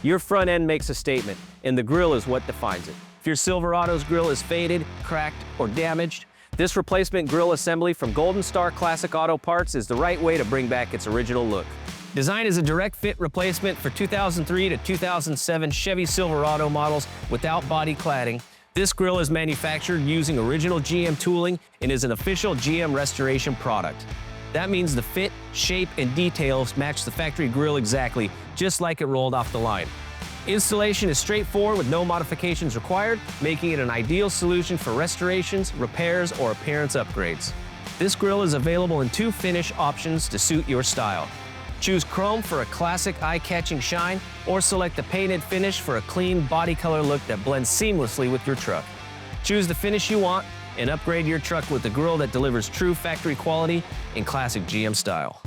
Your front end makes a statement, and the grille is what defines it. If your Silverado's grille is faded, cracked, or damaged, this replacement grille assembly from Golden Star Classic Auto Parts is the right way to bring back its original look. Designed as a direct fit replacement for 2003 to 2007 Chevy Silverado models without body cladding, this grille is manufactured using original GM tooling and is an official GM restoration product. That means the fit, shape, and details match the factory grille exactly, just like it rolled off the line. Installation is straightforward with no modifications required, making it an ideal solution for restorations, repairs, or appearance upgrades. This grille is available in 2 finish options to suit your style. Choose chrome for a classic eye-catching shine, or select the painted finish for a clean body color look that blends seamlessly with your truck. Choose the finish you want and upgrade your truck with a grille that delivers true factory quality in classic GM style.